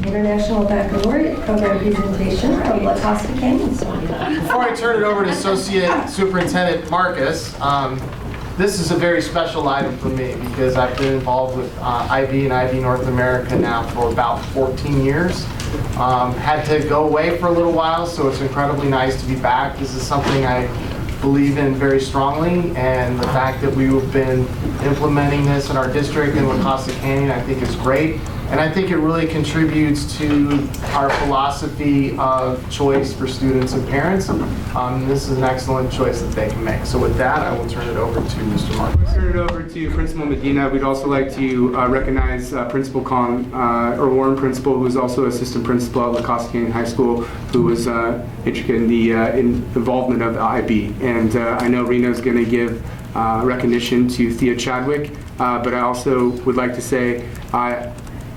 International Baccalaureate Program presentation from La Costa Canyon School. Before I turn it over to Associate Superintendent Marcus, this is a very special item for me because I've been involved with IB and IB North America now for about 14 years. Had to go away for a little while, so it's incredibly nice to be back. This is something I believe in very strongly, and the fact that we've been implementing this in our district in La Costa Canyon I think is great. And I think it really contributes to our philosophy of choice for students and parents. This is an excellent choice that they can make. So with that, I will turn it over to Mr. Marcus. Turn it over to Principal Medina. We'd also like to recognize Principal Warren Principal, who is also Assistant Principal at La Costa Canyon High School, who was intricate in the involvement of the IB. And I know Reno's going to give recognition to Thea Chadwick, but I also would like to say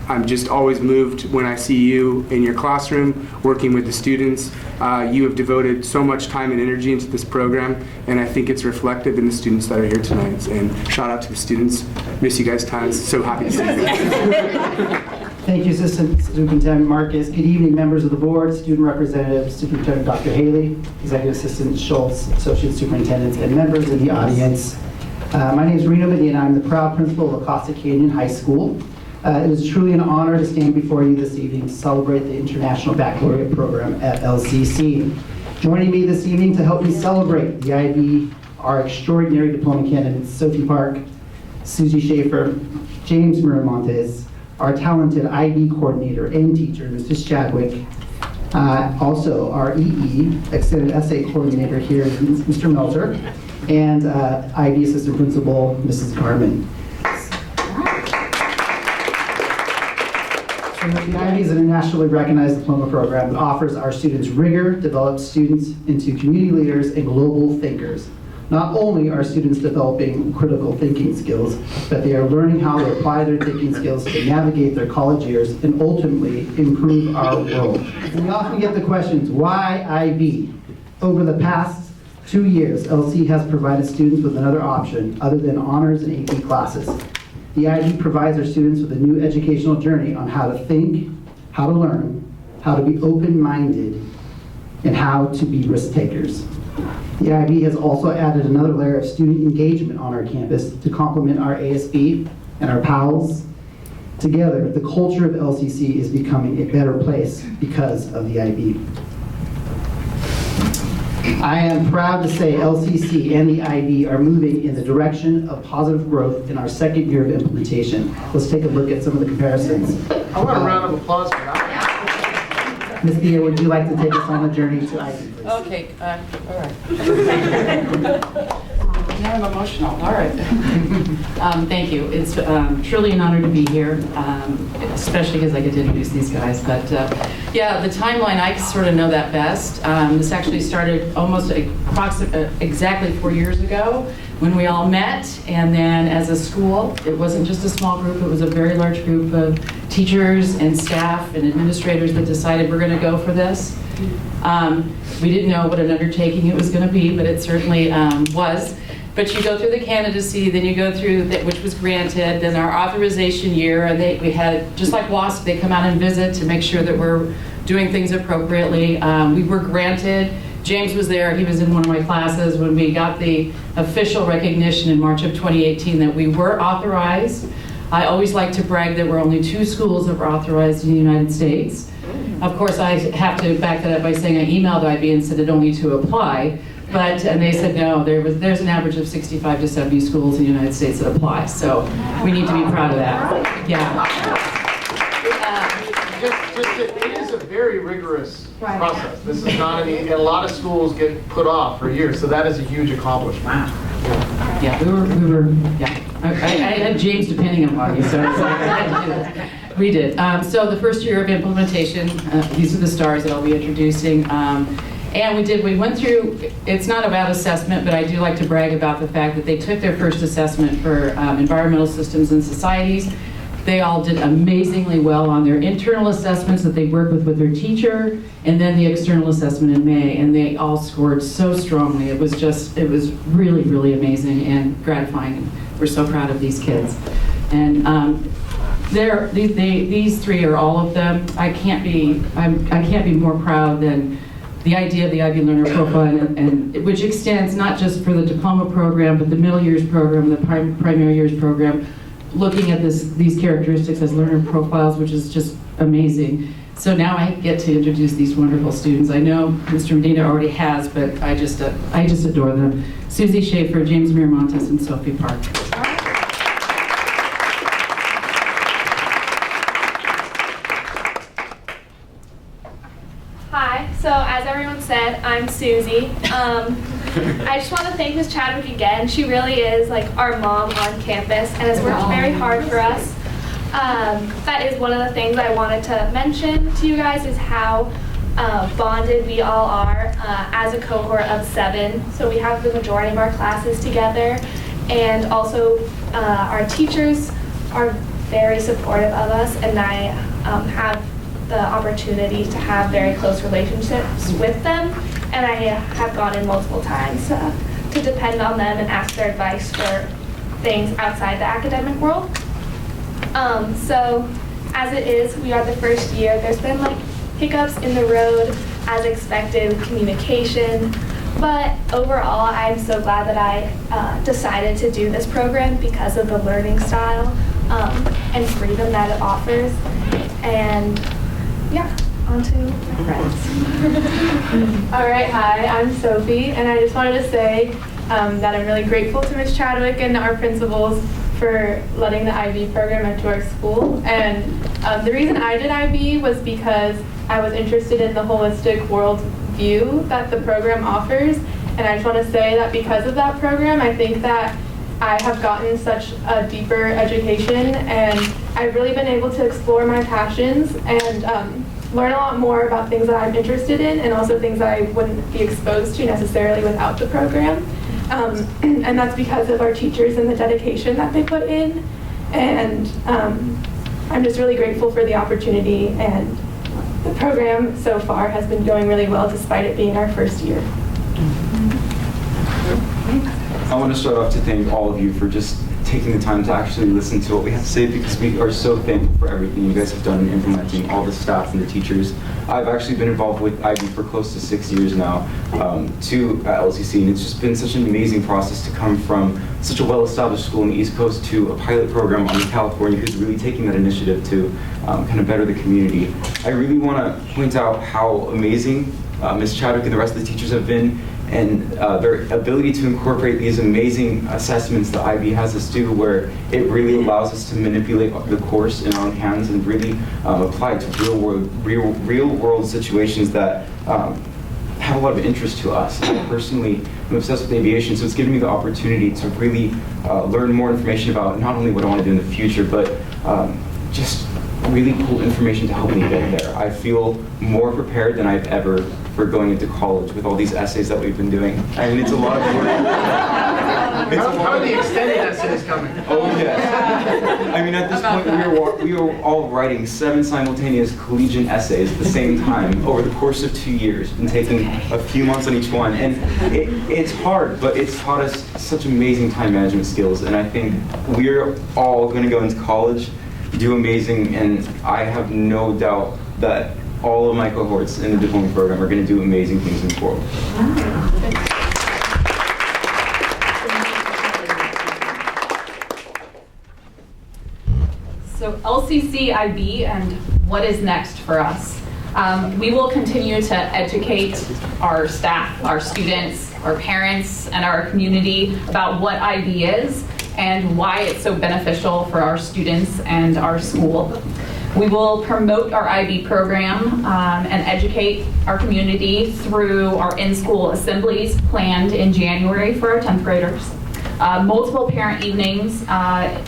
I'm just always moved when I see you in your classroom working with the students. You have devoted so much time and energy into this program, and I think it's reflective in the students that are here tonight. And shout out to the students. Miss you guys tons. So happy to see you. Thank you, Assistant Superintendent Marcus. Good evening, members of the board, student representatives, Superintendent Dr. Haley, Executive Assistant Schultz, Associate Superintendents, and members of the audience. My name is Reno Medina. I'm the proud principal of La Costa Canyon High School. It is truly an honor to stand before you this evening to celebrate the International Baccalaureate Program at LCC. Joining me this evening to help me celebrate the IB are extraordinary diploma candidates Sophie Park, Susie Schaefer, James Miramontes, our talented IB coordinator and teacher, Mrs. Chadwick, also our EE, Extended Essay Coordinator here, Mr. Melter, and IB Assistant Principal, Mrs. Garman. The IB is an internationally recognized diploma program that offers our students rigor, develops students into community leaders and global thinkers. Not only are students developing critical thinking skills, but they are learning how to apply their thinking skills to navigate their college years and ultimately improve our world. We often get the questions, why IB? Over the past 2 years, LC has provided students with another option other than honors and AP classes. The IB provides our students with a new educational journey on how to think, how to learn, how to be open-minded, and how to be risk takers. The IB has also added another layer of student engagement on our campus to complement our ASB and our PALs. Together, the culture of LCC is becoming a better place because of the IB. I am proud to say LCC and the IB are moving in the direction of positive growth in our second year of implementation. Let's take a look at some of the comparisons. I want a round of applause for that. Ms. Thea, would you like to take us on the journey to IB, please? Okay, all right. Now I'm emotional, all right. Thank you. It's truly an honor to be here, especially because I get to introduce these guys. But yeah, the timeline, I sort of know that best. This actually started almost exactly 4 years ago when we all met, and then as a school, it wasn't just a small group, it was a very large group of teachers and staff and administrators that decided we're going to go for this. We didn't know what an undertaking it was going to be, but it certainly was. But you go through the candidacy, then you go through, which was granted, then our authorization year, and we had, just like WASP, they come out and visit to make sure that we're doing things appropriately. We were granted. James was there, he was in one of my classes when we got the official recognition in March of 2018 that we were authorized. I always like to brag that we're only 2 schools that were authorized in the United States. Of course, I have to back that up by saying I emailed IB and said it only to apply, and they said no, there's an average of 65 to 70 schools in the United States that apply, so we need to be proud of that. Yeah. It is a very rigorous process. This is not and a lot of schools get put off for years, so that is a huge accomplishment. Wow. Yeah, we were, yeah. I had James depending upon you, so I had to do that. We did. So the first year of implementation, these are the stars that I'll be introducing. And we went through, it's not about assessment, but I do like to brag about the fact that they took their first assessment for environmental systems and societies. They all did amazingly well on their internal assessments that they worked with their teacher, and then the external assessment in May, and they all scored so strongly. It was really, really amazing and gratifying. We're so proud of these kids. And These three are all of them. I can't be more proud than the idea of the IB Learner Profile, and which extends not just for the diploma program, but the middle years program, the primary years program, looking at these characteristics as learner profiles, which is just amazing. So now I get to introduce these wonderful students. I know Mr. Medina already has, but I just adore them. Susie Schaefer, James Miramontes, and Sophie Park. Hi, so as everyone said, I'm Susie. I just want to thank Ms. Chadwick again. She really is like our mom on campus and has worked very hard for us. That is one of the things I wanted to mention to you guys is how bonded we all are as a cohort of 7. So we have the majority of our classes together, and also our teachers are very supportive of us, and I have the opportunity to have very close relationships with them, and I have gone in multiple times to depend on them and ask their advice for things outside the academic world. So as it is, we are the first year. There's been like hiccups in the road as expected with communication, but overall I'm so glad that I decided to do this program because of the learning style and freedom that it offers. And yeah, on to my friends. All right, hi, I'm Sophie, and I just wanted to say that I'm really grateful to Ms. Chadwick and our principals for letting the IB program into our school. And the reason I did IB was because I was interested in the holistic world view that the program offers. And I just want to say that because of that program, I think that I have gotten such a deeper education, and I've really been able to explore my passions and learn a lot more about things that I'm interested in, and also things that I wouldn't be exposed to necessarily without the program. And that's because of our teachers and the dedication that they put in. And I'm just really grateful for the opportunity, and the program so far has been going really well despite it being our first year. I want to start off to thank all of you for just taking the time to actually listen to what we have to say, because we are so thankful for everything you guys have done in implementing, all the staff and the teachers. I've actually been involved with IB for close to 6 years now, too, at LCC, and it's just been such an amazing process to come from such a well-established school on the East Coast to a pilot program on California who's really taking that initiative to kind of better the community. I really want to point out how amazing Ms. Chadwick and the rest of the teachers have been, and their ability to incorporate these amazing assessments that IB has us do, where it really allows us to manipulate the course in our own hands and really apply it to real world situations that have a lot of interest to us. I personally am obsessed with aviation, so it's given me the opportunity to really learn more information about not only what I want to do in the future, but just really cool information to help me get there. I feel more prepared than I've ever for going into college with all these essays that we've been doing. I mean, it's a lot of work. How are the extended essays coming? Oh, yes. I mean, at this point, we are all writing 7 simultaneous collegiate essays at the same time over the course of 2 years, and taking a few months on each one. And it's hard, but it's taught us such amazing time management skills. And I think we're all going to go into college, do amazing, and I have no doubt that all of my cohorts in the diploma program are going to do amazing things in the world. So LCC IB and what is next for us? We will continue to educate our staff, our students, our parents, and our community about what IB is and why it's so beneficial for our students and our school. We will promote our IB program and educate our community through our in-school assemblies planned in January for our 10th graders. Multiple parent evenings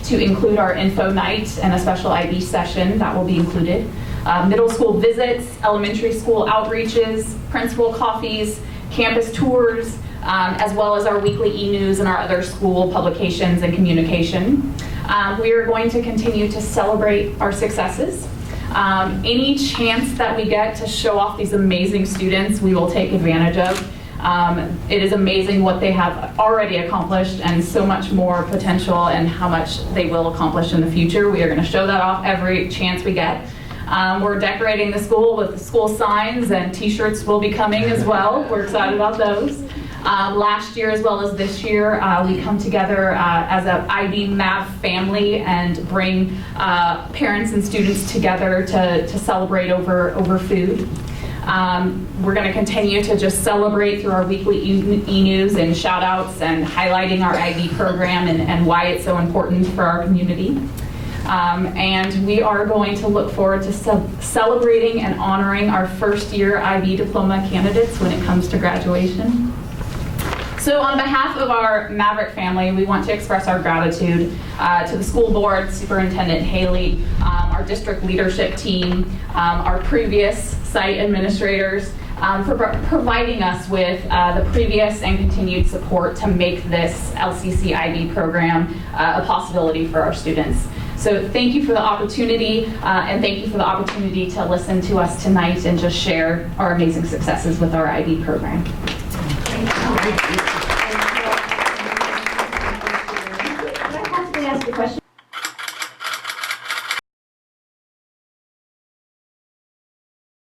to include our info night and a special IB session that will be included. Middle school visits, elementary school outreaches, principal coffees, campus tours, as well as our weekly e-news and our other school publications and communication. We are going to continue to celebrate our successes. Any chance that we get to show off these amazing students, we will take advantage of. It is amazing what they have already accomplished and so much more potential and how much they will accomplish in the future. We are going to show that off every chance we get. We're decorating the school with school signs, and t-shirts will be coming as well. We're excited about those. Last year as well as this year, we come together as an IB MAV family and bring parents and students together to celebrate over food. We're going to continue to just celebrate through our weekly e-news and shout outs and highlighting our IB program and why it's so important for our community. And we are going to look forward to celebrating and honoring our first year IB diploma candidates when it comes to graduation. So on behalf of our Maverick family, we want to express our gratitude to the school board, Superintendent Haley, our district leadership team, our previous site administrators, for providing us with the previous and continued support to make this LCC IB program a possibility for our students. So thank you for the opportunity, and thank you for the opportunity to listen to us tonight and just share our amazing successes with our IB program. Thank you.